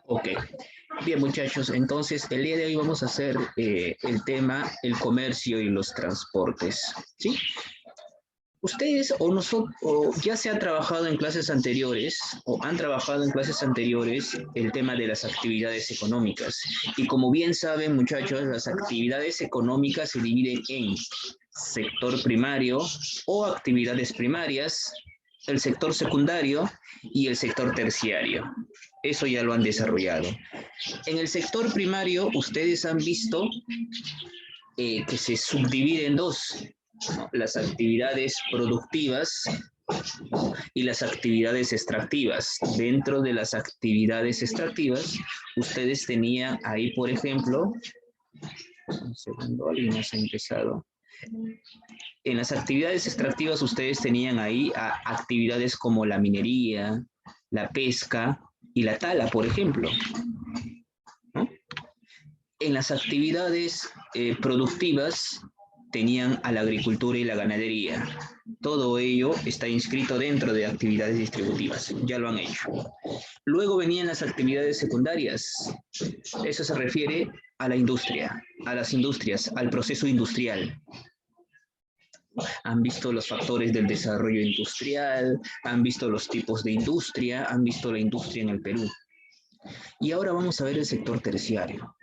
Ok. Bien, muchachos, entonces el día de hoy vamos a hacer el tema, el comercio y los transportes, ¿sí? Ustedes o nosotros, o ya se ha trabajado en clases anteriores, o han trabajado en clases anteriores el tema de las actividades económicas. Y como bien saben, muchachos, las actividades económicas se dividen en sector primario o actividades primarias, el sector secundario y el sector terciario. Eso ya lo han desarrollado. En el sector primario, ustedes han visto que se subdivide en dos, ¿no? Las actividades productivas y las actividades extractivas. Dentro de las actividades extractivas, ustedes tenían ahí, por ejemplo, un segundo, alguien más ha empezado. En las actividades extractivas ustedes tenían ahí actividades como la minería, la pesca y la tala, por ejemplo, ¿no? En las actividades productivas tenían a la agricultura y la ganadería. Todo ello está inscrito dentro de actividades distributivas, ya lo han hecho. Luego venían las actividades secundarias. Eso se refiere a la industria, a las industrias, al proceso industrial. Han visto los factores del desarrollo industrial, han visto los tipos de industria, han visto la industria en el Perú. Y ahora vamos a ver el sector terciario.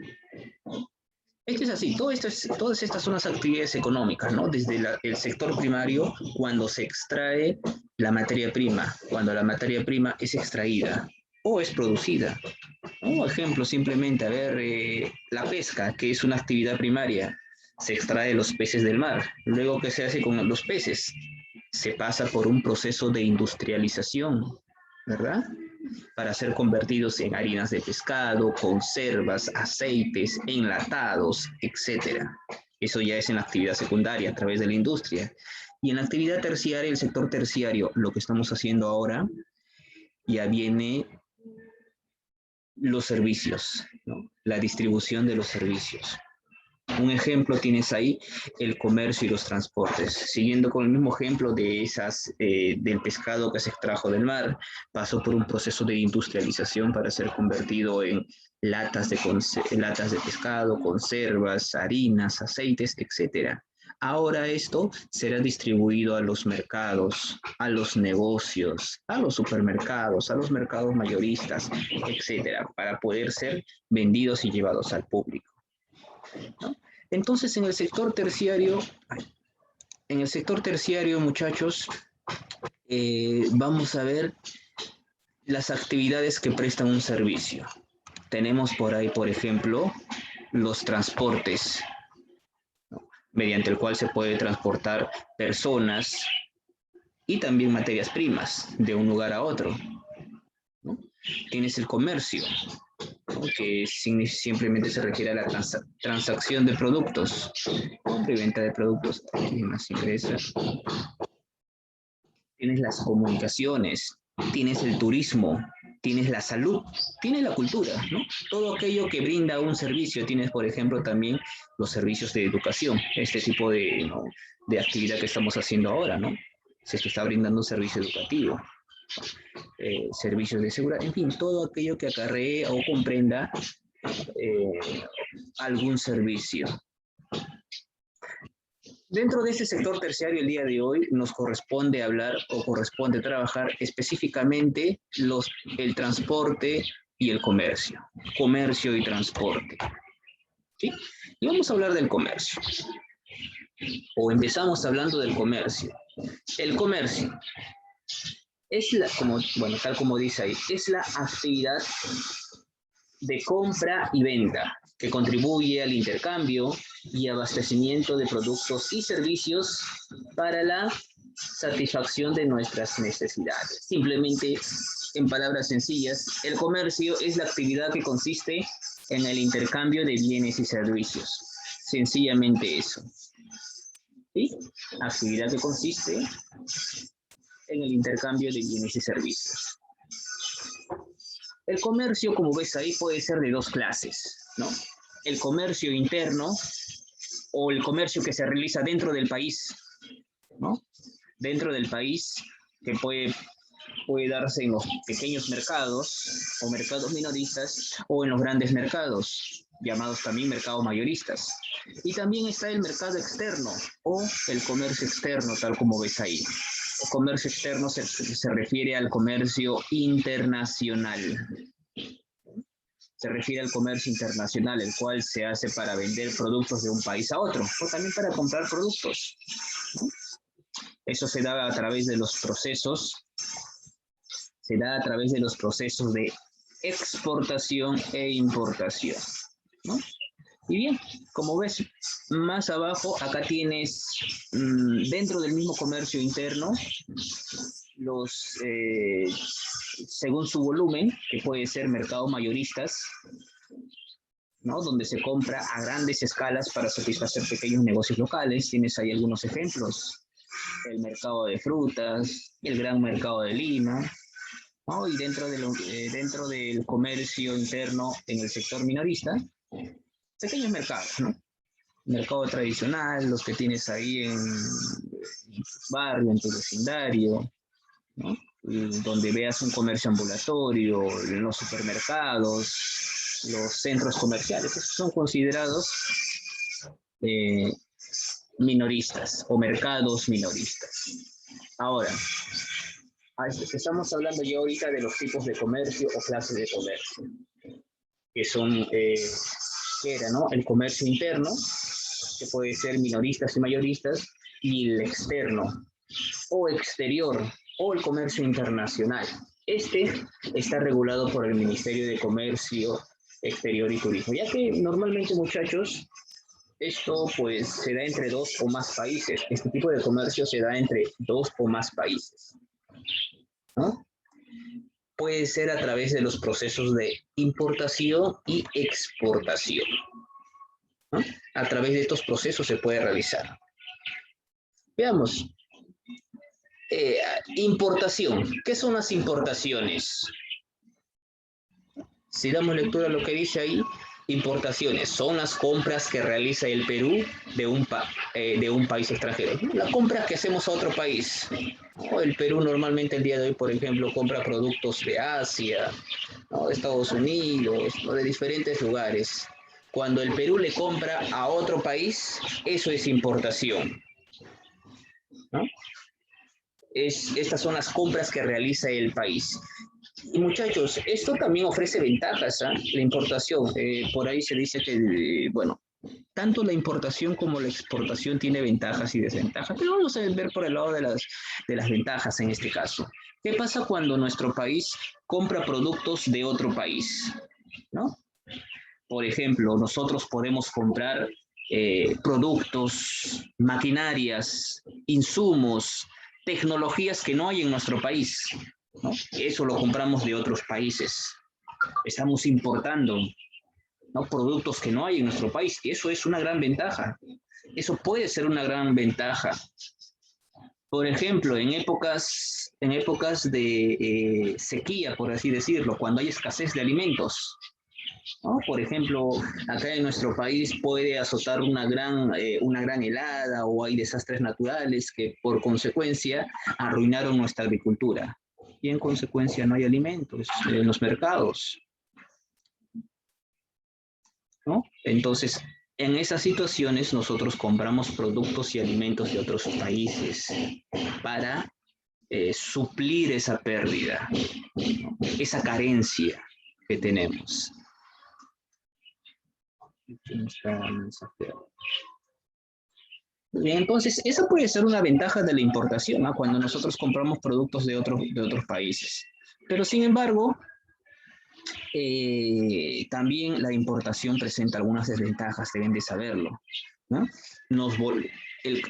Esto es así, todas estas son las actividades económicas, ¿no? Desde el sector primario, cuando se extrae la materia prima, cuando la materia prima es extraída o es producida. Un ejemplo simplemente, a ver, la pesca, que es una actividad primaria, se extrae los peces del mar. Luego, ¿qué se hace con los peces? Se pasa por un proceso de industrialización, ¿verdad? Para ser convertidos en harinas de pescado, conservas, aceites, enlatados, etc. Eso ya es en la actividad secundaria a través de la industria. Y en la actividad terciaria, el sector terciario, lo que estamos haciendo ahora, ya viene los servicios, ¿no? La distribución de los servicios. Un ejemplo tienes ahí, el comercio y los transportes. Siguiendo con el mismo ejemplo de del pescado que se extrajo del mar, pasó por un proceso de industrialización para ser convertido en latas de pescado, conservas, harinas, aceites, etc. Ahora esto será distribuido a los mercados, a los negocios, a los supermercados, a los mercados mayoristas, etc., para poder ser vendidos y llevados al público, ¿no? Entonces, en el sector terciario, muchachos, vamos a ver las actividades que prestan un servicio. Tenemos por ahí, por ejemplo, los transportes, ¿no? Mediante el cual se puede transportar personas y también materias primas de un lugar a otro, ¿no? Tienes el comercio, ¿no? Que simplemente se requiere la transacción de productos, compra y venta de productos. ¿Quién más ingresa? Tienes las comunicaciones, tienes el turismo, tienes la salud, tienes la cultura, ¿no? Todo aquello que brinda un servicio. Tienes, por ejemplo, también los servicios de educación, este tipo de, ¿no?, de actividad que estamos haciendo ahora, ¿no? Se está brindando un servicio educativo, servicios de seguridad, en fin, todo aquello que acarree o comprenda algún servicio. Dentro de este sector terciario, el día de hoy nos corresponde hablar o corresponde trabajar específicamente el transporte y el comercio. Comercio y transporte, ¿sí? Y vamos a hablar del comercio. O empezamos hablando del comercio. El comercio es tal como dice ahí, es la actividad de compra y venta que contribuye al intercambio y abastecimiento de productos y servicios para la satisfacción de nuestras necesidades. Simplemente, en palabras sencillas, el comercio es la actividad que consiste en el intercambio de bienes y servicios. Sencillamente eso. ¿Sí? Actividad que consiste en el intercambio de bienes y servicios. El comercio, como ves ahí, puede ser de dos clases, ¿no? El comercio interno o el comercio que se realiza dentro del país, ¿no? Dentro del país, que puede puede darse en los pequeños mercados o mercados minoristas o en los grandes mercados, llamados también mercados mayoristas. Y también está el mercado externo o el comercio externo, tal como ves ahí. El comercio externo se refiere al comercio internacional. Se refiere al comercio internacional, el cual se hace para vender productos de un país a otro, o también para comprar productos. Eso se da a través de los procesos, de exportación e importación, ¿no? Y bien, como ves, más abajo, acá tienes, dentro del mismo comercio interno, según su volumen, que puede ser mercados mayoristas, ¿no? Donde se compra a grandes escalas para satisfacer pequeños negocios locales. Tienes ahí algunos ejemplos. El mercado de frutas, el gran mercado de Lima, ¿no? Y dentro del comercio interno en el sector minorista, pequeños mercados, ¿no? Mercado tradicional, los que tienes ahí en tu barrio, en tu vecindario, ¿no? Donde veas un comercio ambulatorio, en los supermercados, los centros comerciales, esos son considerados minoristas o mercados minoristas. Ahora, estamos hablando ya ahorita de los tipos de comercio o clases de comercio, que son, que era, ¿no? El comercio interno, que puede ser minoristas y mayoristas, y el externo o exterior, o el comercio internacional. Este está regulado por el Ministerio de Comercio Exterior y Turismo, ya que normalmente, muchachos, esto pues se da entre 2 o más países. Este tipo de comercio se da entre 2 o más países, ¿no? Puede ser a través de los procesos de importación y exportación, ¿no? A través de estos procesos se puede realizar. Veamos. Importación. ¿Qué son las importaciones? Si damos lectura a lo que dice ahí, importaciones son las compras que realiza el Perú de un país extranjero. La compra que hacemos a otro país. El Perú normalmente el día de hoy, por ejemplo, compra productos de Asia, ¿no? De Estados Unidos, ¿no? De diferentes lugares. Cuando el Perú le compra a otro país, eso es importación, ¿no? Estas son las compras que realiza el país. Y muchachos, esto también ofrece ventajas, ¿eh? La importación. Por ahí se dice que, bueno, tanto la importación como la exportación tiene ventajas y desventajas, pero vamos a ver por el lado de las ventajas en este caso. ¿Qué pasa cuando nuestro país compra productos de otro país, ¿no? Por ejemplo, nosotros podemos comprar productos, maquinarias, insumos, tecnologías que no hay en nuestro país, ¿no? Eso lo compramos de otros países. Estamos importando, ¿no? Productos que no hay en nuestro país, y eso es una gran ventaja. Eso puede ser una gran ventaja. Por ejemplo, en épocas de sequía, por así decirlo, cuando hay escasez de alimentos, ¿no? Por ejemplo, acá en nuestro país puede azotar una gran helada o hay desastres naturales que por consecuencia arruinaron nuestra agricultura. Y en consecuencia no hay alimentos en los mercados, ¿no? Entonces, en esas situaciones nosotros compramos productos y alimentos de otros países para suplir esa pérdida, ¿no? Esa carencia que tenemos. Bien, entonces, esa puede ser una ventaja de la importación, ¿no? Cuando nosotros compramos productos de otros países. Pero sin embargo, también la importación presenta algunas desventajas, deben de saberlo, ¿no?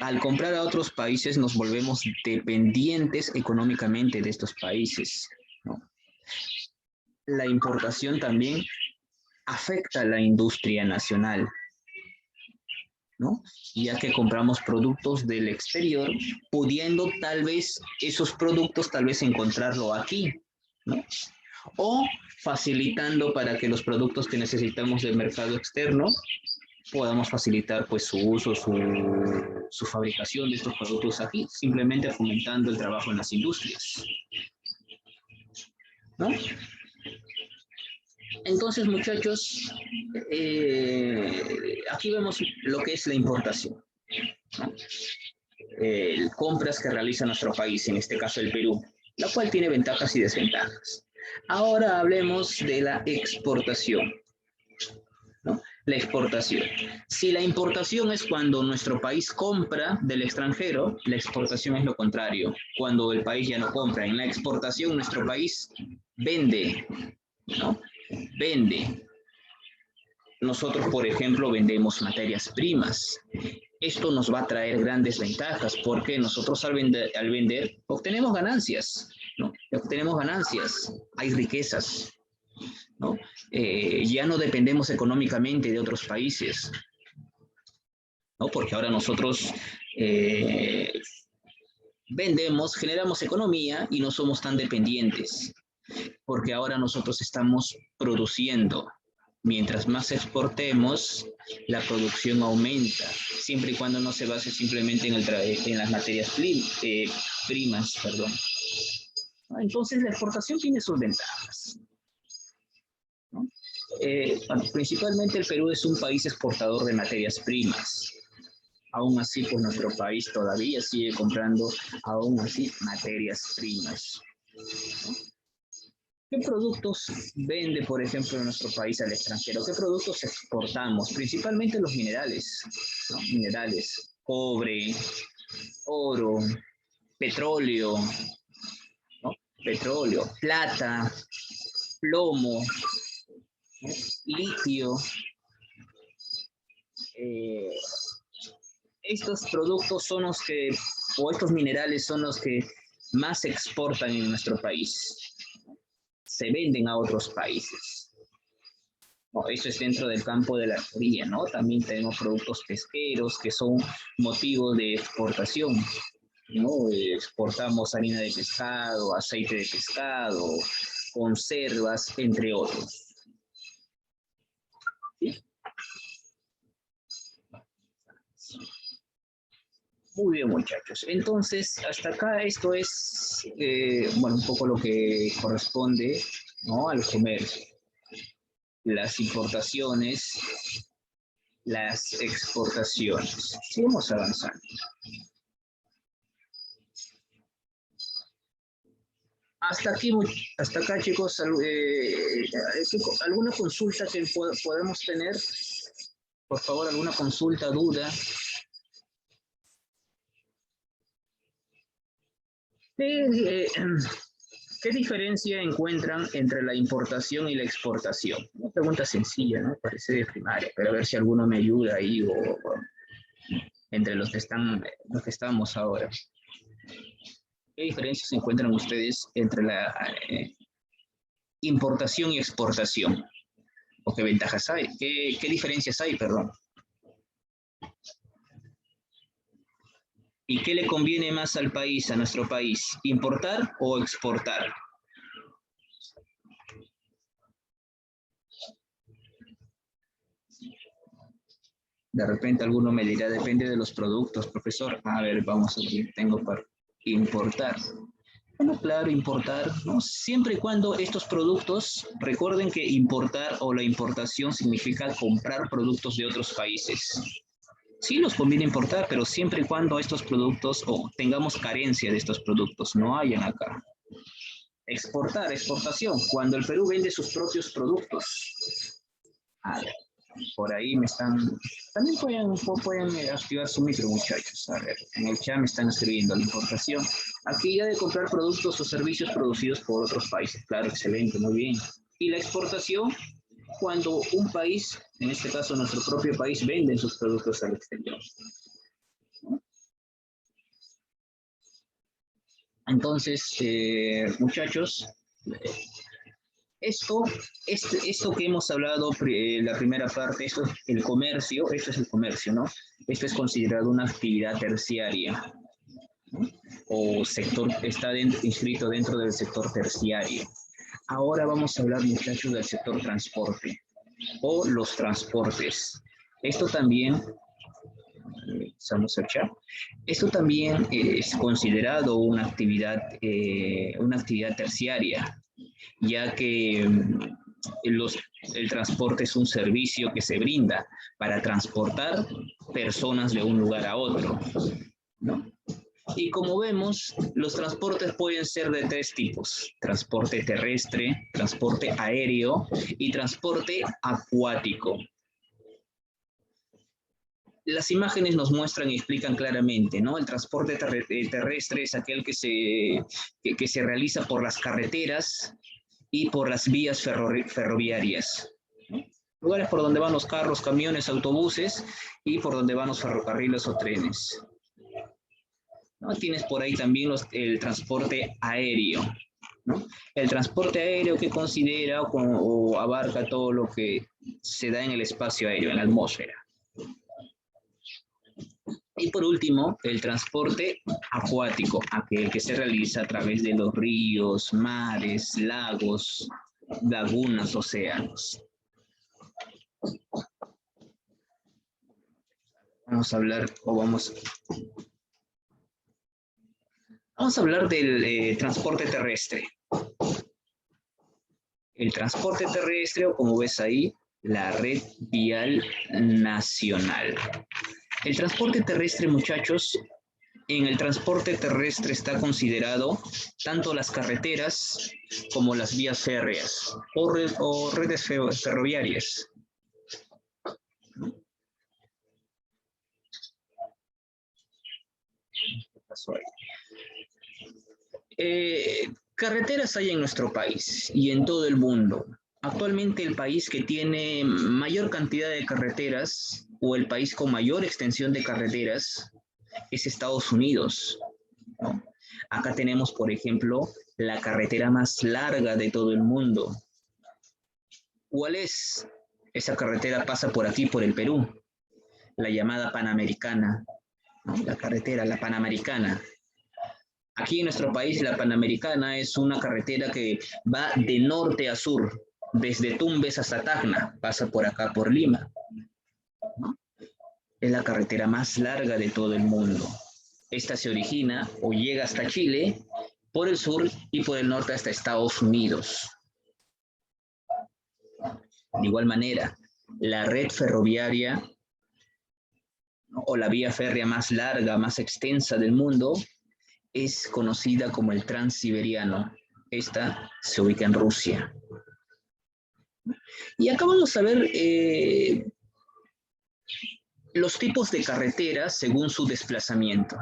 Al comprar a otros países nos volvemos dependientes económicamente de estos países, ¿no? La importación también afecta a la industria nacional, ¿no? Ya que compramos productos del exterior, pudiendo tal vez esos productos encontrarlo aquí, ¿no? O facilitando para que los productos que necesitamos del mercado externo podamos facilitar pues su uso, su fabricación de estos productos aquí, simplemente fomentando el trabajo en las industrias. ¿no? Entonces, muchachos, aquí vemos lo que es la importación, ¿no? Compras que realiza nuestro país, en este caso el Perú, la cual tiene ventajas y desventajas. Ahora hablemos de la exportación, ¿no? La exportación. Si la importación es cuando nuestro país compra del extranjero, la exportación es lo contrario, cuando el país ya no compra. En la exportación nuestro país vende, ¿no? Vende. Nosotros, por ejemplo, vendemos materias primas. Esto nos va a traer grandes ventajas porque nosotros al vender obtenemos ganancias, ¿no? Obtenemos ganancias, hay riquezas, ¿no? Ya no dependemos económicamente de otros países, ¿no? Porque ahora nosotros vendemos, generamos economía y no somos tan dependientes, porque ahora nosotros estamos produciendo. Mientras más exportemos, la producción aumenta, siempre y cuando no se base simplemente en las materias primas, perdón. Entonces, la exportación tiene sus ventajas, ¿no? Bueno, principalmente el Perú es un país exportador de materias primas. Aún así, pues nuestro país todavía sigue comprando, aún así, materias primas, ¿no? ¿Qué productos vende, por ejemplo, en nuestro país al extranjero? ¿Qué productos exportamos? Principalmente los minerales, ¿no? Minerales, cobre, oro, petróleo, ¿no? Petróleo, plata, plomo, ¿no? Litio. Estos productos son los que, o estos minerales son los que más se exportan en nuestro país. Se venden a otros países. No, eso es dentro del campo de la teoría, ¿no? También tenemos productos pesqueros que son motivos de exportación, ¿no? Exportamos harina de pescado, aceite de pescado, conservas, entre otros. ¿Sí? Muy bien, muchachos. Entonces, hasta acá esto es, bueno, un poco lo que corresponde, ¿no? Al comercio. Las importaciones, las exportaciones. Sigamos avanzando. Hasta acá, chicos, ¿alguna consulta que podemos tener? Por favor, alguna consulta, duda. ¿Qué diferencia encuentran entre la importación y la exportación? Una pregunta sencilla, ¿no? Parece de primaria, pero a ver si alguno me ayuda ahí o entre los que estamos ahora. ¿Qué diferencias encuentran ustedes entre la importación y exportación? ¿O qué ventajas hay? ¿Qué diferencias hay, perdón? ¿Y qué le conviene más al país, a nuestro país? ¿Importar o exportar? De repente alguno me dirá, depende de los productos, profesor. A ver, vamos a ver, tengo para importar. Bueno, claro, importar, ¿no? Siempre y cuando estos productos, recuerden que importar o la importación significa comprar productos de otros países. Sí nos conviene importar, pero siempre y cuando estos productos o tengamos carencia de estos productos, no hayan acá. Exportar, exportación, cuando el Perú vende sus propios productos. A ver, por ahí me están... También pueden activar su micro, muchachos. A ver, en el chat me están escribiendo la importación. Aquí ya de comprar productos o servicios producidos por otros países. Claro, excelente, muy bien. Y la exportación, cuando un país, en este caso nuestro propio país, vende sus productos al exterior. Entonces, muchachos, esto que hemos hablado, la primera parte, esto es el comercio, esto es el comercio, ¿no? Esto es considerado una actividad terciaria, ¿no? O sector, está inscrito dentro del sector terciario. Ahora vamos a hablar, muchachos, del sector transporte o los transportes. Esto también, vamos a echar, esto también es considerado una actividad terciaria. ya que el transporte es un servicio que se brinda para transportar personas de un lugar a otro, ¿no? Y como vemos, los transportes pueden ser de tres tipos: transporte terrestre, transporte aéreo y transporte acuático. Las imágenes nos muestran y explican claramente, ¿no? El transporte terrestre es aquel que se realiza por las carreteras y por las vías ferroviarias, ¿no? Lugares por donde van los carros, camiones, autobuses y por donde van los ferrocarriles o trenes, ¿no? Tienes por ahí también el transporte aéreo, ¿no? El transporte aéreo que considera o abarca todo lo que se da en el espacio aéreo, en la atmósfera. Y por último, el transporte acuático, aquel que se realiza a través de los ríos, mares, lagos, lagunas, océanos. Vamos a hablar, vamos a hablar del transporte terrestre. El transporte terrestre, o como ves ahí, la red vial nacional. El transporte terrestre, muchachos, en el transporte terrestre está considerado tanto las carreteras como las vías férreas o redes ferroviarias. ¿Qué pasó ahí? Carreteras hay en nuestro país y en todo el mundo. Actualmente el país que tiene mayor cantidad de carreteras o el país con mayor extensión de carreteras es Estados Unidos, ¿no? Acá tenemos, por ejemplo, la carretera más larga de todo el mundo. ¿Cuál es? Esa carretera pasa por aquí, por el Perú, la llamada Panamericana, ¿no? La carretera, la Panamericana. Aquí en nuestro país, la Panamericana es una carretera que va de norte a sur, desde Tumbes hasta Tacna, pasa por acá, por Lima, ¿no? Es la carretera más larga de todo el mundo. Esta se origina o llega hasta Chile por el sur y por el norte hasta Estados Unidos. De igual manera, la red ferroviaria, ¿no?, o la vía férrea más larga, más extensa del mundo, es conocida como el Transiberiano. Esta se ubica en Rusia. Y acá vamos a ver los tipos de carreteras según su desplazamiento.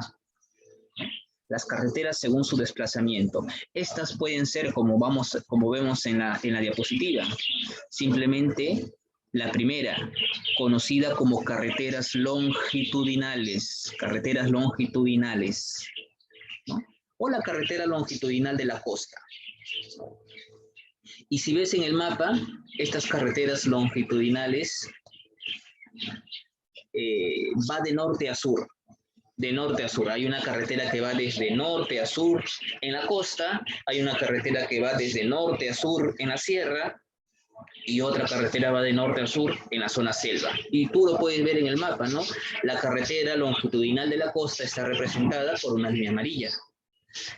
Las carreteras según su desplazamiento. Estas pueden ser, como vemos en la diapositiva, simplemente la primera, conocida como carreteras longitudinales, ¿no? O la carretera longitudinal de la costa. Y si ves en el mapa, estas carreteras longitudinales va de norte a sur. De norte a sur. Hay una carretera que va desde norte a sur en la costa, hay una carretera que va desde norte a sur en la sierra, y otra carretera va de norte a sur en la zona selva. Y tú lo puedes ver en el mapa, ¿no? La carretera longitudinal de la costa está representada por una línea amarilla.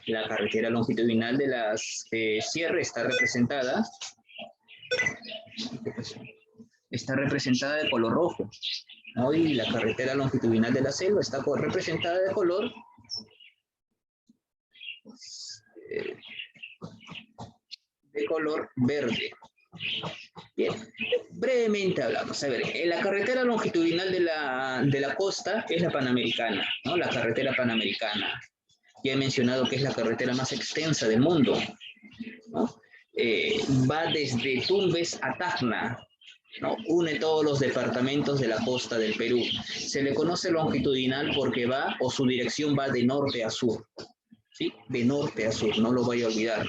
La carretera longitudinal de las sierras está representada de color rojo, ¿no? Y la carretera longitudinal de la selva está representada de color verde. Bien, brevemente hablamos. A ver, la carretera longitudinal de la costa es la Panamericana, ¿no? La carretera Panamericana. Ya he mencionado que es la carretera más extensa del mundo, ¿no? Va desde Tumbes a Tacna, ¿no? Une todos los departamentos de la costa del Perú. Se le conoce longitudinal porque va, o su dirección va de norte a sur, ¿sí? De norte a sur, no lo vaya a olvidar.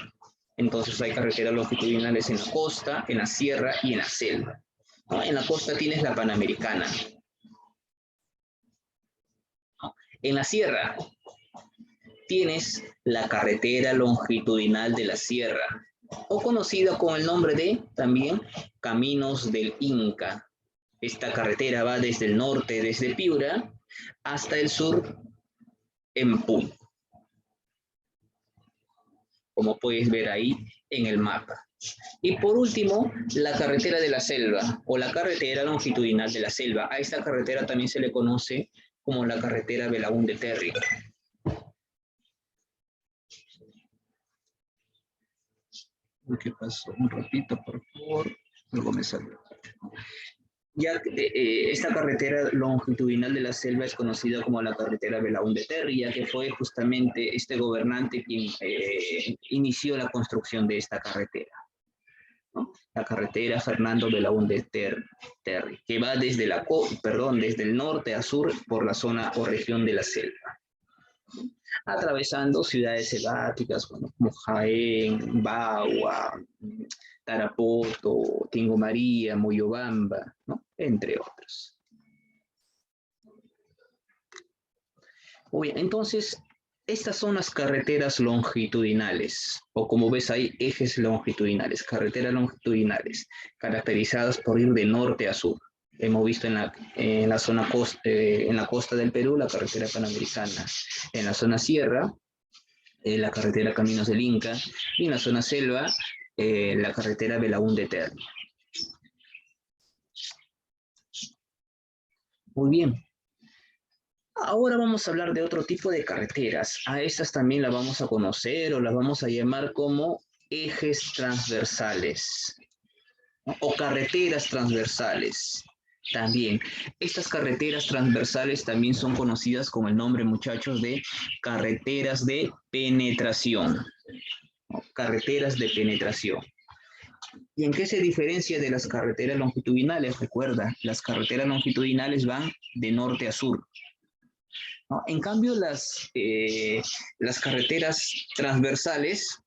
Entonces hay carreteras longitudinales en la costa, en la sierra y en la selva, ¿no? En la costa tienes la Panamericana, ¿no? En la sierra tienes la carretera longitudinal de la sierra, o conocida con el nombre de también Caminos del Inca. Esta carretera va desde el norte, desde Piura, hasta el sur en Puno. Como puedes ver ahí, en el mapa. Y por último, la carretera de la selva o la carretera longitudinal de la selva. A esta carretera también se le conoce como la carretera Belaúnde-Terry. ¿Qué pasó? Un ratito, por favor. Algo me salió. Ya esta carretera longitudinal de la selva es conocida como la carretera Belaúnde-Terry, ya que fue justamente este gobernante quien inició la construcción de esta carretera, ¿no? La carretera Fernando Belaúnde-Terry, que va desde, desde el norte a sur por la zona o región de la selva, atravesando ciudades selváticas como Jaén, Bagua, Tarapoto, Tingo María, Moyobamba, ¿no? Entre otros. Muy bien, entonces, estas son las carreteras longitudinales, o como ves ahí, ejes longitudinales, carreteras longitudinales, caracterizadas por ir de norte a sur. Hemos visto en la zona en la costa del Perú, la carretera panamericana. En la zona sierra, la carretera Caminos del Inca. Y en la zona selva, la carretera Belaúnde-Terry. Muy bien. Ahora vamos a hablar de otro tipo de carreteras. A estas también las vamos a conocer o las vamos a llamar como ejes transversales, ¿no? O carreteras transversales. También, estas carreteras transversales también son conocidas como el nombre, muchachos, de carreteras de penetración, ¿no? Carreteras de penetración. ¿Y en qué se diferencia de las carreteras longitudinales? Recuerda, las carreteras longitudinales van de norte a sur, ¿no? En cambio, las carreteras transversales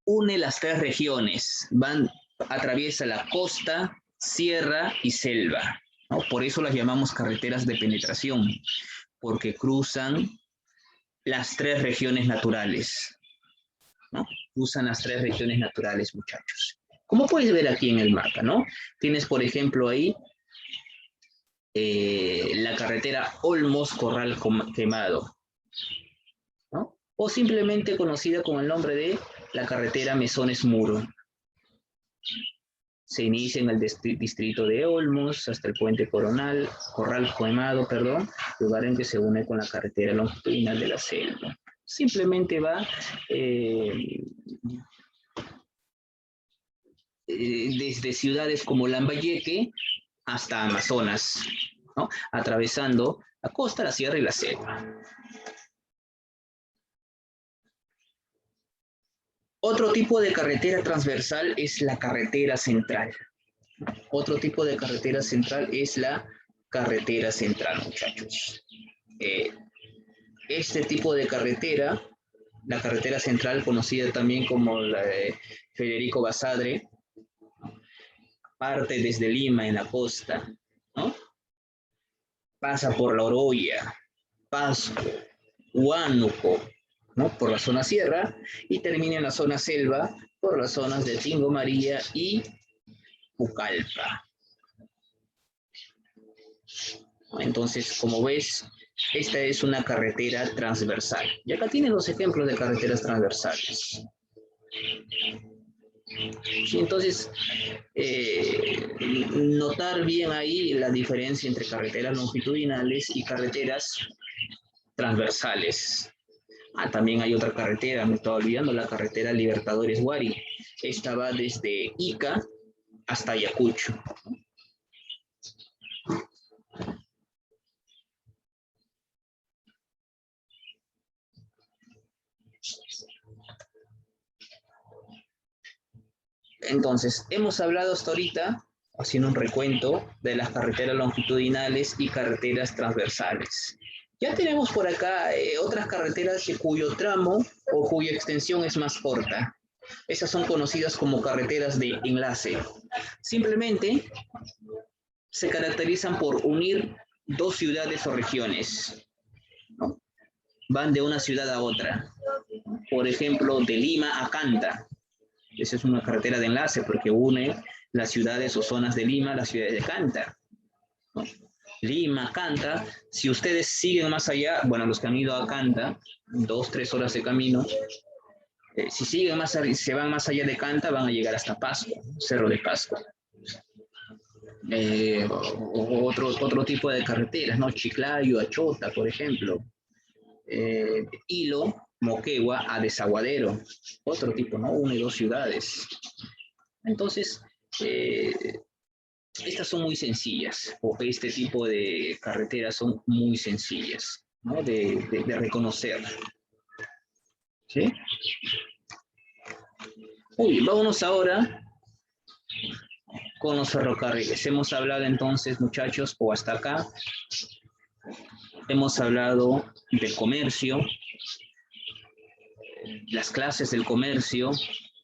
une las tres regiones, atraviesa la costa, sierra y selva, ¿no? Por eso las llamamos carreteras de penetración, porque cruzan las tres regiones naturales, ¿no? Cruzan las tres regiones naturales, muchachos. Como puedes ver aquí en el mapa, ¿no? Tienes, por ejemplo, ahí la carretera Olmos-Corral Quemado, ¿no? O simplemente conocida con el nombre de la carretera Mesones-Muro. Se inicia en el distrito de Olmos hasta el puente Corral Quemado, lugar en que se une con la carretera longitudinal de la selva. Simplemente va desde ciudades como Lambayeque hasta Amazonas, ¿no? Atravesando la costa, la sierra y la selva. Otro tipo de carretera transversal es la carretera central. Otro tipo de carretera central es la carretera central, muchachos. Este tipo de carretera, la carretera central, conocida también como la de Federico Basadre, parte desde Lima en la costa, ¿no? Pasa por La Oroya, Pasco, Huánuco, ¿no? Por la zona sierra, y termina en la zona selva por las zonas de Tingo María y Pucallpa. Entonces, como ves, esta es una carretera transversal. Y acá tienen los ejemplos de carreteras transversales. Sí, entonces, notar bien ahí la diferencia entre carreteras longitudinales y carreteras transversales. También hay otra carretera, me estaba olvidando, la carretera Libertadores Huari. Esta va desde Ica hasta Ayacucho. Entonces, hemos hablado hasta ahorita, haciendo un recuento, de las carreteras longitudinales y carreteras transversales. Ya tenemos por acá otras carreteras cuyo tramo o cuya extensión es más corta. Esas son conocidas como carreteras de enlace. Simplemente se caracterizan por unir dos ciudades o regiones, ¿no? Van de una ciudad a otra. Por ejemplo, de Lima a Canta. Esa es una carretera de enlace porque une las ciudades o zonas de Lima a las ciudades de Canta, ¿no? Lima, Canta. Si ustedes siguen más allá, bueno, los que han ido a Canta, 2-3 horas de camino, Si siguen más, se van más allá de Canta, van a llegar hasta Pasco, Cerro de Pasco. Otro tipo de carreteras, ¿no? Chiclayo, Achota, por ejemplo. Hilo, Moquegua, a Desaguadero. Otro tipo, ¿no? 1 y 2 ciudades. Entonces, estas son muy sencillas, o este tipo de carreteras son muy sencillas, ¿no? De reconocer. ¿Sí? Uy, vámonos ahora con los ferrocarriles. Hemos hablado entonces, muchachos, o hasta acá, hemos hablado del comercio, las clases del comercio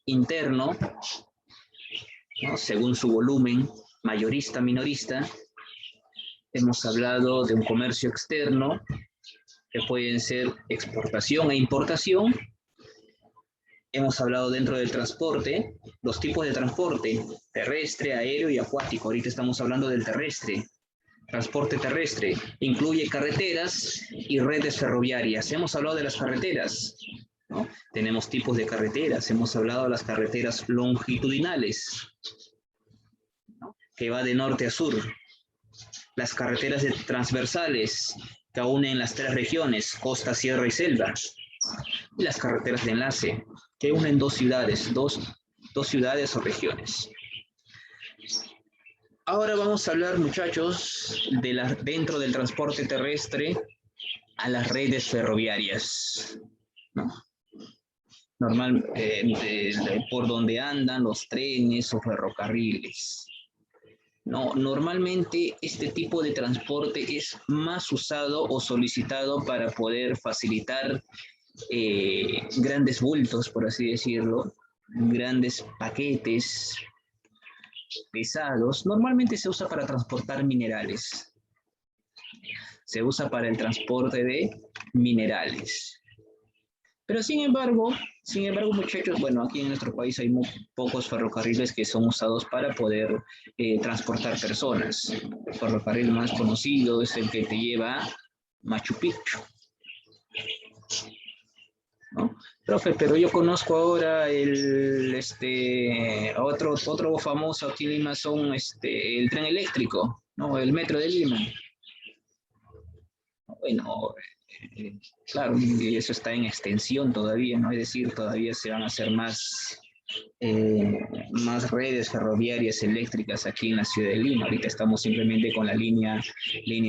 interno, ¿no? Según su volumen, mayorista, minorista. Hemos hablado de un comercio externo, que pueden ser exportación e importación. Hemos hablado dentro del transporte, los tipos de transporte, terrestre, aéreo y acuático. Ahorita estamos hablando del terrestre. Transporte terrestre incluye carreteras y redes ferroviarias. Hemos hablado de las carreteras, ¿no? Tenemos tipos de carreteras. Hemos hablado de las carreteras longitudinales, ¿no? Que va de norte a sur. Las carreteras transversales que unen las 3 regiones, costa, sierra y selva. Y las carreteras de enlace que unen 2 ciudades, dos ciudades o regiones. Ahora vamos a hablar, muchachos, dentro del transporte terrestre a las redes ferroviarias, ¿no? Normal, por donde andan los trenes o ferrocarriles. No, normalmente este tipo de transporte es más usado o solicitado para poder facilitar grandes bultos, por así decirlo, grandes paquetes pesados. Normalmente se usa para transportar minerales. Se usa para el transporte de minerales. Pero sin embargo, muchachos, bueno, aquí en nuestro país hay muy pocos ferrocarriles que son usados para poder transportar personas. El ferrocarril más conocido es el que te lleva a Machu Picchu, ¿no? Profe, pero yo conozco ahora otro famoso aquí en Lima son el tren eléctrico, ¿no? El metro de Lima. Bueno, claro, y eso está en extensión todavía, ¿no? Es decir, todavía se van a hacer más redes ferroviarias eléctricas aquí en la ciudad de Lima. Ahorita estamos simplemente con la línea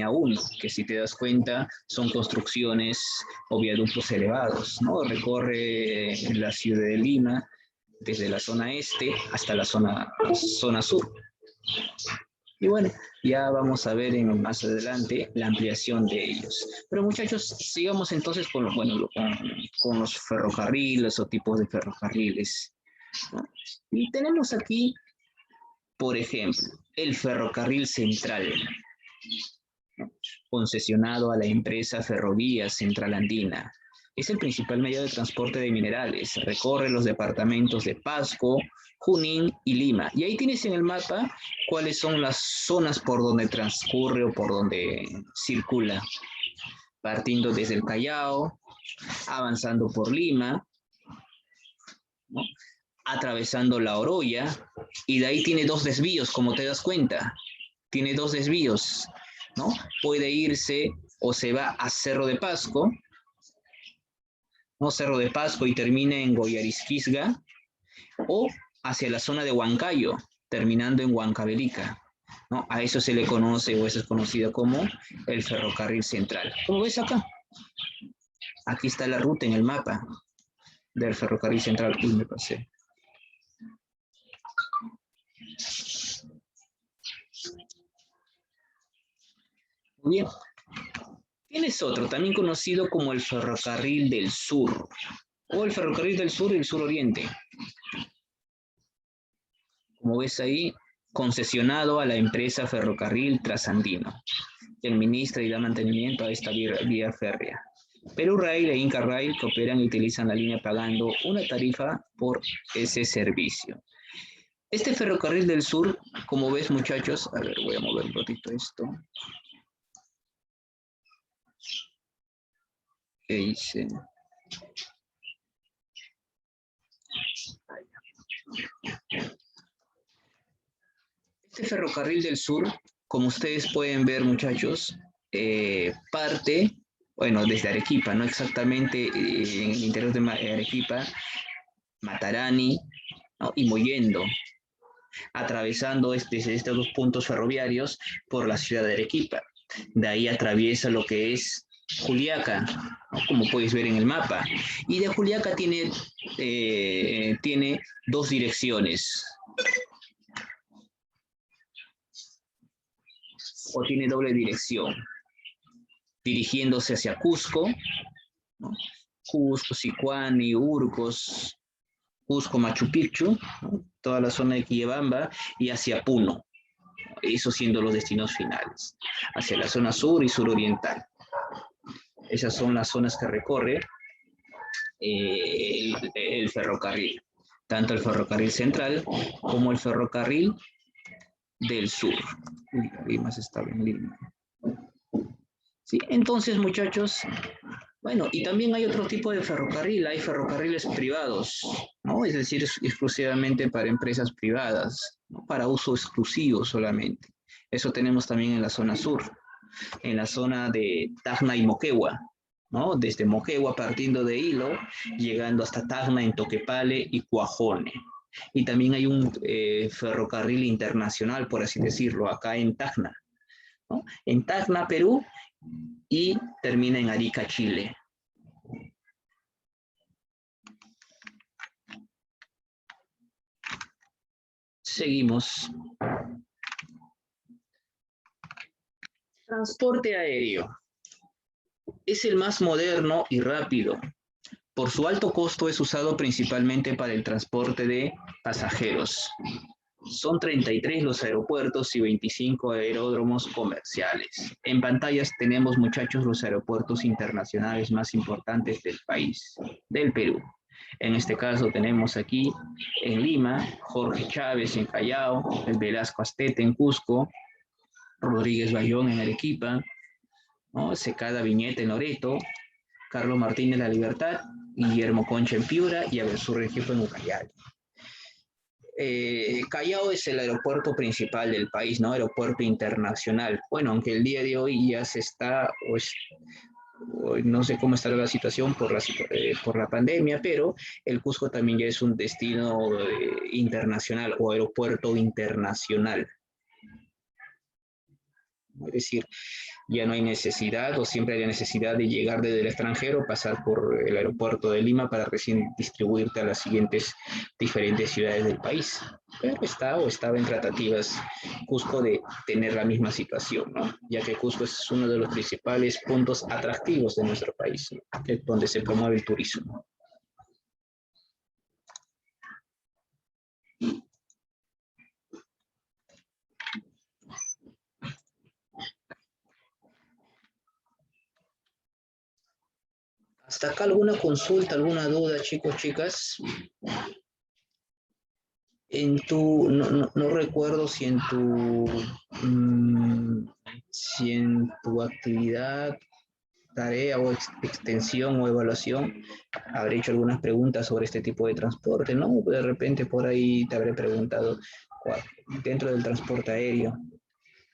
1, que si te das cuenta son construcciones o viaductos elevados, ¿no? Recorre la ciudad de Lima desde la zona este hasta la zona sur. Y bueno, ya vamos a ver más adelante la ampliación de ellos. Pero muchachos, sigamos entonces con los ferrocarriles o tipos de ferrocarriles, ¿no? Y tenemos aquí, por ejemplo, el ferrocarril central, ¿no? Concesionado a la empresa Ferrovías Central Andina. Es el principal medio de transporte de minerales. Recorre los departamentos de Pasco, Junín y Lima. Y ahí tienes en el mapa cuáles son las zonas por donde transcurre o por donde circula. Partiendo desde el Callao, avanzando por Lima, ¿no? Atravesando la Oroya, y de ahí tiene 2 desvíos, como te das cuenta. Tiene 2 desvíos, ¿no? Puede irse o se va a Cerro de Pasco, ¿no? Cerro de Pasco y termina en Goyarisquisga, o hacia la zona de Huancayo, terminando en Huancavelica, ¿no? A eso se le conoce o eso es conocido como el ferrocarril central. ¿Cómo ves acá? Aquí está la ruta en el mapa del ferrocarril central. Uy, me pasé. Muy bien. Tienes otro, también conocido como el ferrocarril del sur, o el ferrocarril del sur y el suroriente. Como ves ahí, concesionado a la empresa Ferrocarril Trasandino, que administra y da mantenimiento a esta vía férrea. Perú Rail e Inca Rail cooperan y utilizan la línea pagando una tarifa por ese servicio. Este ferrocarril del sur, como ves, muchachos, a ver, voy a mover un ratito esto. ¿Qué hice? Este ferrocarril del sur, como ustedes pueden ver, muchachos, parte, bueno, desde Arequipa, no exactamente en el interior de Arequipa, Matarani, ¿no? Y Mollendo, atravesando desde estos dos puntos ferroviarios por la ciudad de Arequipa. De ahí atraviesa lo que es Juliaca, ¿no? Como puedes ver en el mapa. Y de Juliaca tiene dos direcciones. O tiene doble dirección, dirigiéndose hacia Cusco, ¿no? Cusco, Sicuani, Urcos, Cusco, Machu Picchu, ¿no? Toda la zona de Quillabamba, y hacia Puno, eso siendo los destinos finales, hacia la zona sur y suroriental. Esas son las zonas que recorre el ferrocarril, tanto el ferrocarril central como el ferrocarril del sur. Lima está en Lima. ¿Sí? Entonces, muchachos, bueno, y también hay otro tipo de ferrocarril, hay ferrocarriles privados, ¿no? Es decir, exclusivamente para empresas privadas, ¿no? Para uso exclusivo solamente. Eso tenemos también en la zona sur, en la zona de Tacna y Moquegua, ¿no? Desde Moquegua partiendo de Hilo, llegando hasta Tacna en Toquepale y Cuajone. Y también hay un ferrocarril internacional, por así decirlo, acá en Tacna, ¿no? En Tacna, Perú, y termina en Arica, Chile. Seguimos. Transporte aéreo. Es el más moderno y rápido. Por su alto costo es usado principalmente para el transporte de pasajeros. Son 33 los aeropuertos y 25 aeródromos comerciales. En pantallas tenemos, muchachos, los aeropuertos internacionales más importantes del país, del Perú. En este caso tenemos aquí en Lima, Jorge Chávez en Callao, el Velasco Astete en Cusco, Rodríguez Bayón en Arequipa, ¿no? Secada Viñeta en Loreto, Carlos Martínez La Libertad, Guillermo Concha en Piura y Abelsur Rengifo en Ucayali. Callao es el aeropuerto principal del país, ¿no? Aeropuerto internacional. Bueno, aunque el día de hoy ya se está, no sé cómo estará la situación por la pandemia, pero el Cusco también ya es un destino internacional o aeropuerto internacional. Es decir, ya no hay necesidad o siempre hay necesidad de llegar desde el extranjero, pasar por el aeropuerto de Lima para recién distribuirte a las siguientes diferentes ciudades del país. Pero estaba en tratativas Cusco de tener la misma situación, ¿no? Ya que Cusco es uno de los principales puntos atractivos de nuestro país, ¿no? Donde se promueve el turismo. ¿Hasta acá alguna consulta, alguna duda, chicos, chicas? No recuerdo si en tu actividad, tarea o extensión o evaluación habré hecho algunas preguntas sobre este tipo de transporte, ¿no? De repente por ahí te habré preguntado, dentro del transporte aéreo,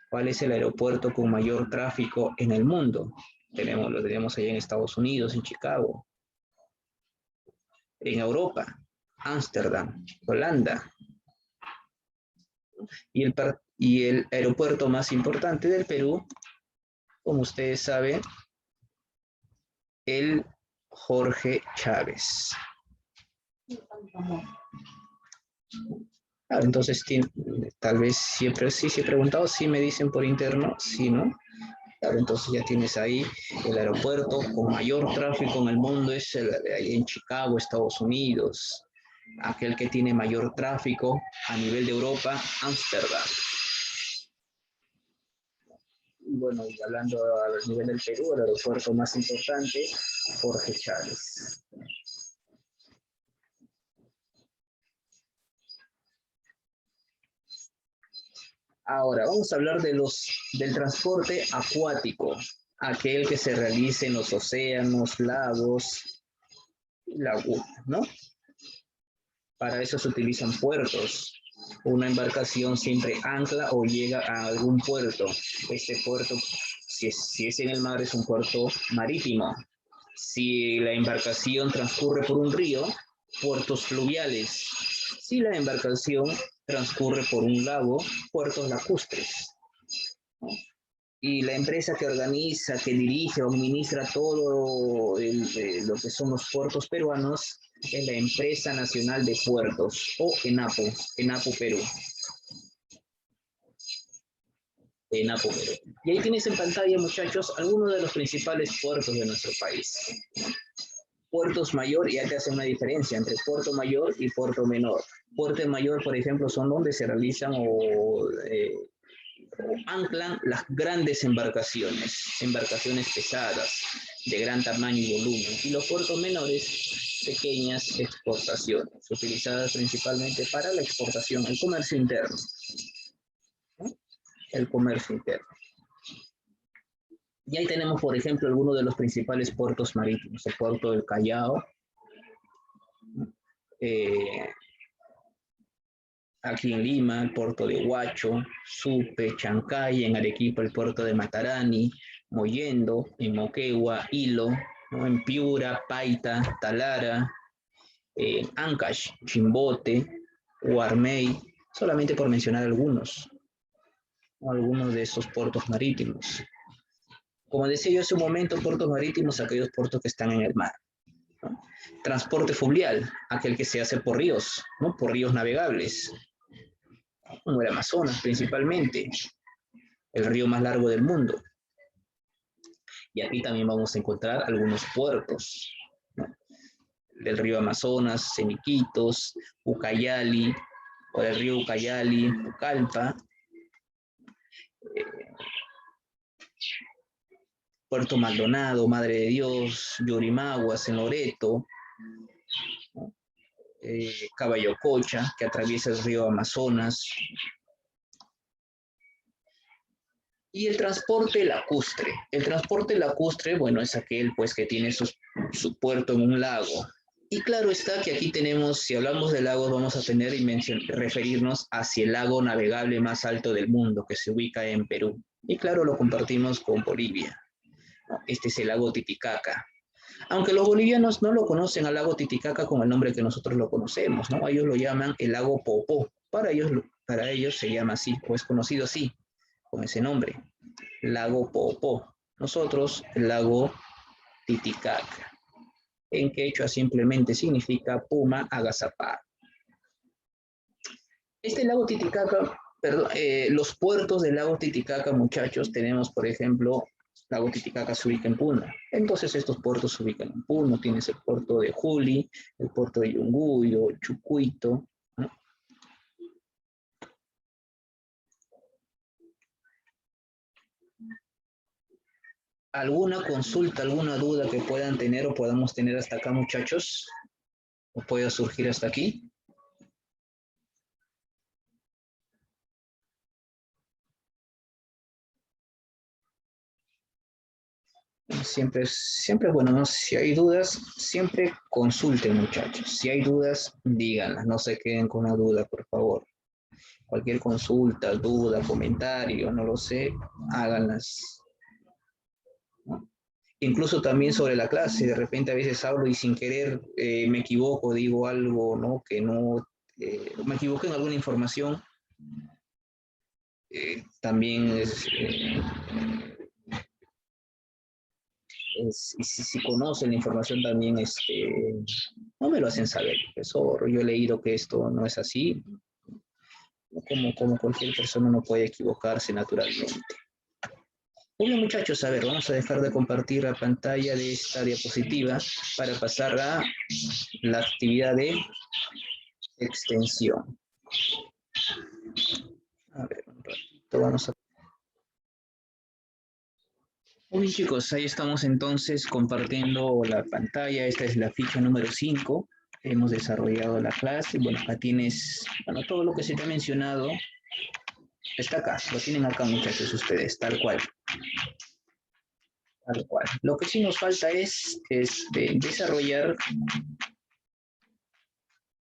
¿cuál es el aeropuerto con mayor tráfico en el mundo? Lo tenemos allá en Estados Unidos, en Chicago, en Europa, Ámsterdam, Holanda. Y el aeropuerto más importante del Perú, como ustedes saben, el Jorge Chávez. Claro, entonces, tal vez siempre sí se he preguntado, sí me dicen por interno, sí, ¿no? Claro, entonces ya tienes ahí el aeropuerto con mayor tráfico en el mundo, es ahí en Chicago, Estados Unidos. Aquel que tiene mayor tráfico a nivel de Europa, Ámsterdam. Bueno, y hablando a nivel del Perú, el aeropuerto más importante, Jorge Chávez. Ahora, vamos a hablar del transporte acuático, aquel que se realiza en los océanos, lagos, lagunas, ¿no? Para eso se utilizan puertos. Una embarcación siempre ancla o llega a algún puerto. Este puerto, si es en el mar, es un puerto marítimo. Si la embarcación transcurre por un río, puertos fluviales. Si la embarcación transcurre por un lago, puertos lacustres. Y la empresa que organiza, que dirige o administra todo lo que son los puertos peruanos es la Empresa Nacional de Puertos, o ENAPO, ENAPO Perú. ENAPO Perú. Y ahí tienes en pantalla, muchachos, algunos de los principales puertos de nuestro país. Puertos mayor, ya te hace una diferencia entre puerto mayor y puerto menor. Puerto mayor, por ejemplo, son donde se realizan o anclan las grandes embarcaciones pesadas, de gran tamaño y volumen. Y los puertos menores, pequeñas exportaciones, utilizadas principalmente para la exportación, el comercio interno. ¿No? El comercio interno. Y ahí tenemos, por ejemplo, algunos de los principales puertos marítimos. El puerto del Callao, aquí en Lima, el puerto de Huacho, Supe, Chancay, en Arequipa, el puerto de Matarani, Mollendo, en Moquegua, Hilo, ¿no? En Piura, Paita, Talara, Ancash, Chimbote, Huarmey, solamente por mencionar algunos, ¿no? Algunos de esos puertos marítimos. Como decía yo hace un momento, puertos marítimos, aquellos puertos que están en el mar, ¿no? Transporte fluvial, aquel que se hace por ríos, ¿no? Por ríos navegables, como el Amazonas principalmente, el río más largo del mundo. Y aquí también vamos a encontrar algunos puertos, ¿no? Del río Amazonas, Semiquitos, Ucayali, o del río Ucayali, Pucallpa, Puerto Maldonado, Madre de Dios, Yurimaguas, en Loreto, ¿no? Caballococha, que atraviesa el río Amazonas. Y el transporte lacustre. El transporte lacustre, bueno, es aquel pues que tiene su puerto en un lago. Y claro está que aquí tenemos, si hablamos de lagos, vamos a tener y referirnos hacia el lago navegable más alto del mundo, que se ubica en Perú. Y claro, lo compartimos con Bolivia. Este es el lago Titicaca. Aunque los bolivianos no lo conocen al lago Titicaca con el nombre que nosotros lo conocemos, ¿no? Ellos lo llaman el lago Popó. Para ellos se llama así, o es conocido así, con ese nombre, lago Popó. Nosotros, el lago Titicaca. En quechua simplemente significa puma agazapado. Este lago Titicaca, perdón, los puertos del lago Titicaca, muchachos, tenemos, por ejemplo, lago Titicaca se ubica en Puno. Entonces estos puertos se ubican en Puno. Tienes el puerto de Juli, el puerto de Yunguyo, Chucuito, ¿no? ¿Alguna consulta, alguna duda que puedan tener o podamos tener hasta acá, muchachos? ¿O pueda surgir hasta aquí? Siempre es bueno, ¿no? Si hay dudas, siempre consulten, muchachos. Si hay dudas, díganlas, no se queden con una duda, por favor. Cualquier consulta, duda, comentario, no lo sé, háganlas, ¿no? Incluso también sobre la clase, de repente a veces hablo y sin querer me equivoco, digo algo, ¿no? Que no, me equivoqué en alguna información. También y si conocen la información también, no me lo hacen saber, profesor, yo he leído que esto no es así, como cualquier persona no puede equivocarse naturalmente. Muy bien, muchachos, a ver, vamos a dejar de compartir la pantalla de esta diapositiva para pasar a la actividad de extensión. A ver, un ratito, vamos a... Muy bien, chicos, ahí estamos entonces compartiendo la pantalla. Esta es la ficha número 5. Hemos desarrollado la clase. Bueno, acá tienes, bueno, todo lo que se te ha mencionado está acá. Lo tienen acá, muchachos, ustedes, tal cual. Tal cual. Lo que sí nos falta es desarrollar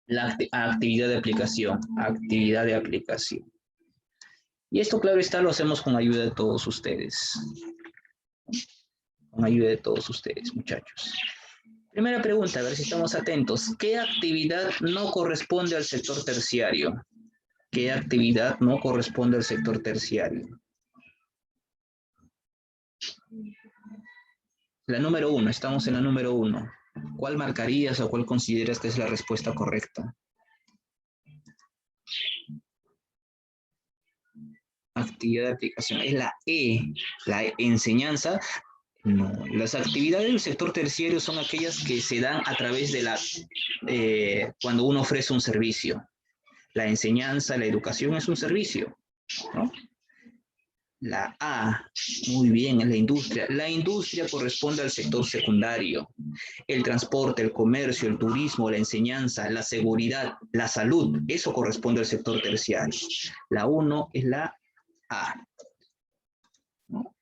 La actividad de aplicación. Actividad de aplicación. Y esto, claro está, lo hacemos con ayuda de todos ustedes. Con ayuda de todos ustedes, muchachos. Primera pregunta, a ver si estamos atentos. ¿Qué actividad no corresponde al sector terciario? ¿Qué actividad no corresponde al sector terciario? La número 1, estamos en la número 1. ¿Cuál marcarías o cuál consideras que es la respuesta correcta? Actividad de aplicación. Es la E, la enseñanza. No, las actividades del sector terciario son aquellas que se dan a través de cuando uno ofrece un servicio. La enseñanza, la educación es un servicio, ¿no? La A, muy bien, es la industria. La industria corresponde al sector secundario. El transporte, el comercio, el turismo, la enseñanza, la seguridad, la salud, eso corresponde al sector terciario. La 1 es la A, ¿no?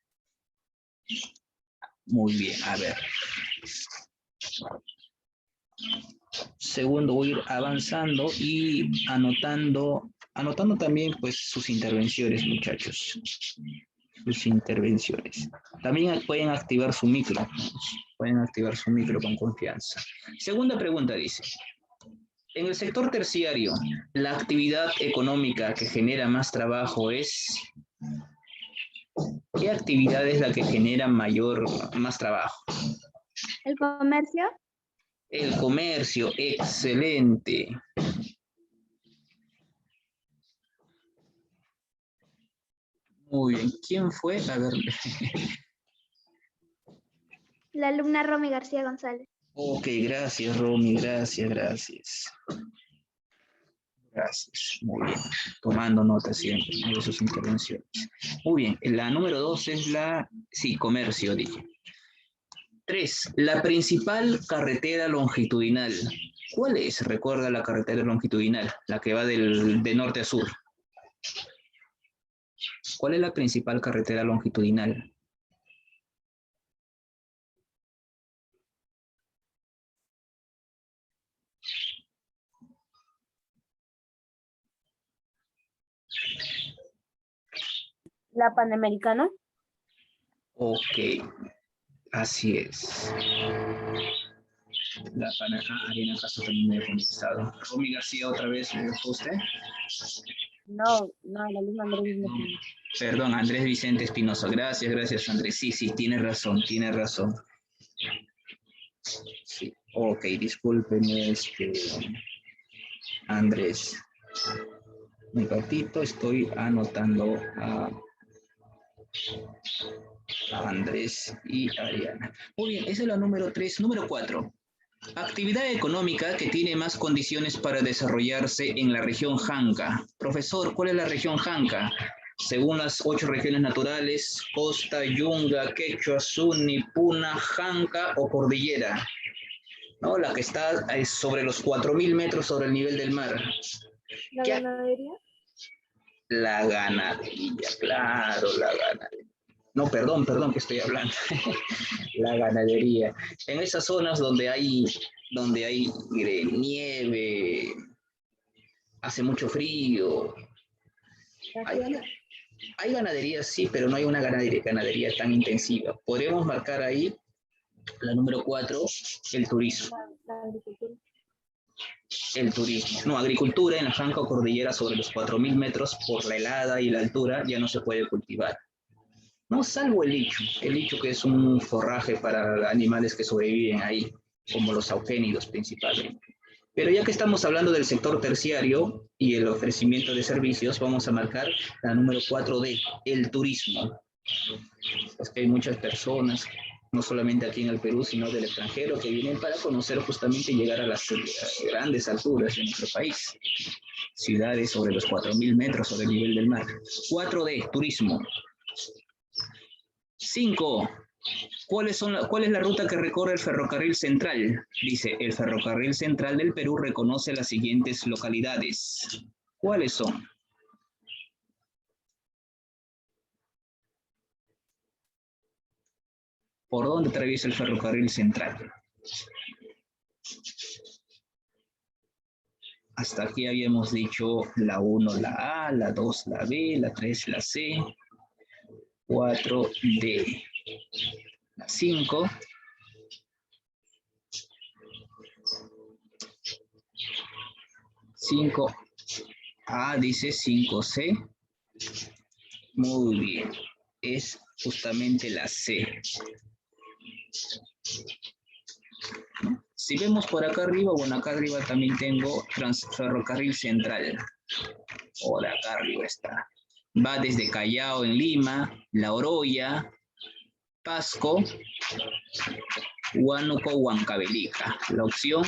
Muy bien, a ver. Segundo, voy a ir avanzando y anotando también pues sus intervenciones, muchachos. Sus intervenciones. También pueden activar su micro. Pueden activar su micro con confianza. Segunda pregunta dice, en el sector terciario, la actividad económica que genera más trabajo es... ¿Qué actividad es la que genera más trabajo? ¿El comercio? El comercio, excelente. Muy bien, ¿quién fue? A ver. La alumna Romy García González. Ok, gracias, Romy, gracias. Gracias, muy bien. Tomando nota siempre de sus intervenciones. Muy bien, la número 2 es sí, comercio, dije. 3, la principal carretera longitudinal. ¿Cuál es? Recuerda la carretera longitudinal, la que va de norte a sur. ¿Cuál es la principal carretera longitudinal? La Panamericana. Ok, así es. La Panamericana, Arena Caso también me he conquistado. Romy García, otra vez, ¿me dejó usted? No, la alumna Andrés. No, perdón, Andrés Vicente Espinosa. Gracias, Andrés. Sí, tiene razón. Sí, ok, discúlpenme, Andrés. Un ratito, estoy anotando a Andrés y Ariana. Muy bien, esa es la número 3. Número 4. Actividad económica que tiene más condiciones para desarrollarse en la región Janca. Profesor, ¿cuál es la región Janca? Según las 8 regiones naturales, costa, yunga, quechua, suni, puna, Janca o cordillera. ¿No? La que está sobre los 4.000 metros sobre el nivel del mar. ¿La ganadería? La ganadería, claro, la ganadería. No, perdón, que estoy hablando. La ganadería. En esas zonas donde hay nieve, hace mucho frío. Hay ganadería, sí, pero no hay una ganadería tan intensiva. Podríamos marcar ahí la número 4, el turismo. La agricultura. El turismo. No, agricultura en la Janca o cordillera sobre los 4.000 metros por la helada y la altura ya no se puede cultivar. No, salvo el licho que es un forraje para animales que sobreviven ahí, como los auquénidos principalmente. Pero ya que estamos hablando del sector terciario y el ofrecimiento de servicios, vamos a marcar la número 4D, el turismo. Es que hay muchas personas, no solamente aquí en el Perú, sino del extranjero, que vienen para conocer justamente y llegar a las grandes alturas de nuestro país. Ciudades sobre los 4.000 metros sobre el nivel del mar. 4D, turismo. 5. ¿Cuál es la ruta que recorre el ferrocarril central? Dice, el ferrocarril central del Perú reconoce las siguientes localidades. ¿Cuáles son? ¿Por dónde atraviesa el ferrocarril central? Hasta aquí habíamos dicho la 1, la A, la 2, la B, la 3, la C, 4, D, la 5, 5A dice 5C. Muy bien. Es justamente la C. Si vemos por acá arriba, bueno, acá arriba también tengo Ferrocarril Central. Por acá arriba está. Va desde Callao en Lima, La Oroya, Pasco, Huánuco, Huancavelica. La opción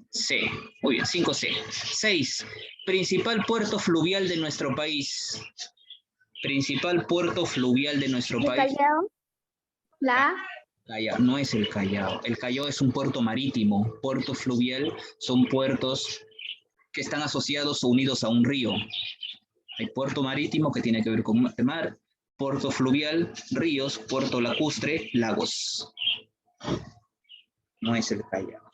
C. Muy bien, 5C. 6. Principal puerto fluvial de nuestro país. Principal puerto fluvial de nuestro ¿El país. Callao? La A. Callao, no es el Callao. El Callao es un puerto marítimo. Puerto fluvial son puertos que están asociados o unidos a un río. Hay puerto marítimo que tiene que ver con el mar, puerto fluvial, ríos, puerto lacustre, lagos. No es el Callao.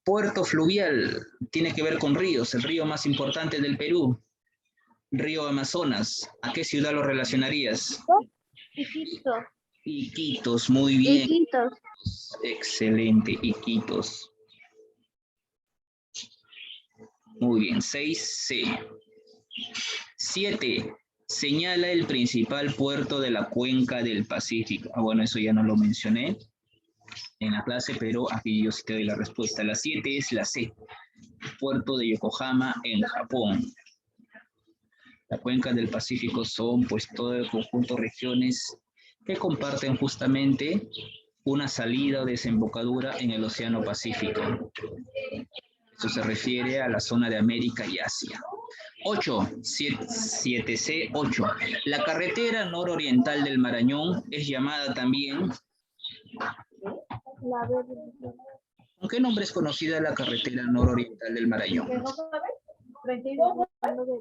Puerto fluvial tiene que ver con ríos, el río más importante del Perú, río Amazonas. ¿A qué ciudad lo relacionarías? Iquitos. Iquitos, muy bien. Iquitos. Excelente, Iquitos. Muy bien, 6C. 7. Señala el principal puerto de la cuenca del Pacífico. Ah, bueno, eso ya no lo mencioné en la clase, pero aquí yo sí te doy la respuesta. La 7 es la C. Puerto de Yokohama en Japón. La cuenca del Pacífico son pues todo el conjunto de regiones que comparten justamente una salida o desembocadura en el Océano Pacífico. Esto se refiere a la zona de América y Asia. 8, 7C, 8. La carretera nororiental del Marañón es llamada también... La B. ¿Con qué nombre es conocida la carretera nororiental del Marañón? 32.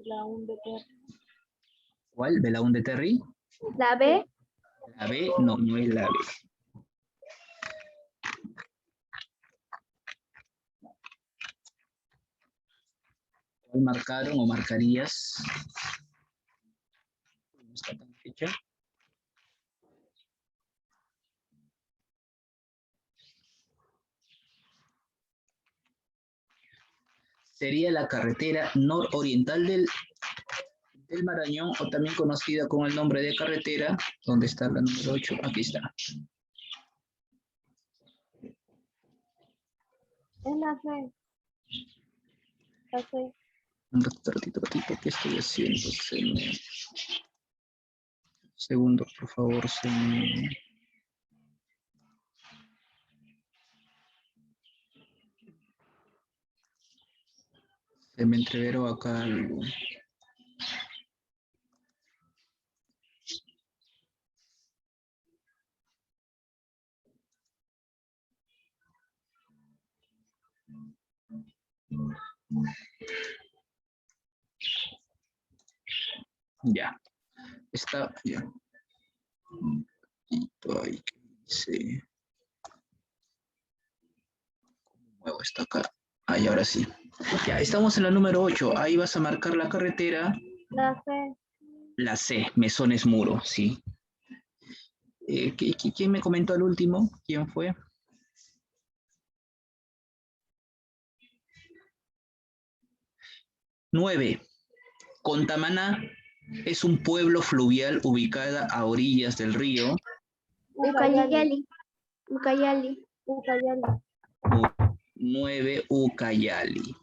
La UN de Terry. ¿Cuál? ¿Belaúnde Terry? La B. La B, no, no es la B. ¿Cuál marcaron o marcarías? ¿No está tan fecha? Sería la carretera nororiental del Marañón, o también conocida con el nombre de carretera. ¿Dónde está la número 8? Aquí está. Es la C. La C. Un ratito, ¿qué estoy haciendo? Segundo, por favor, se me entreveró acá algo. Ya, está, ya. Ahí, sí. Muevo esto acá. Ahí, ahora sí. Ya, estamos en la número 8. Ahí vas a marcar la carretera. La C. La C, Mesones Muro, sí. ¿Quién me comentó al último? ¿Quién fue? Nueve. Contamaná es un pueblo fluvial ubicada a orillas del río. Ucayali. Ucayali. Ucayali. 9 Ucayali.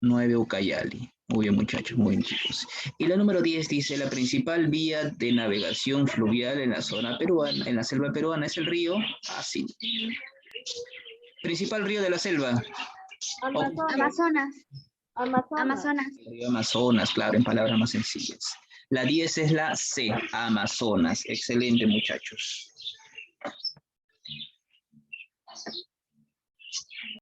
9 Ucayali. Muy bien, muchachos, muy bien, chicos. Y la número 10 dice, la principal vía de navegación fluvial en la zona peruana, en la selva peruana, es el río Así. Principal río de la selva. Amazonas. Amazonas. El río Amazonas, claro, en palabras más sencillas. La 10 es la C, Amazonas. Excelente, muchachos.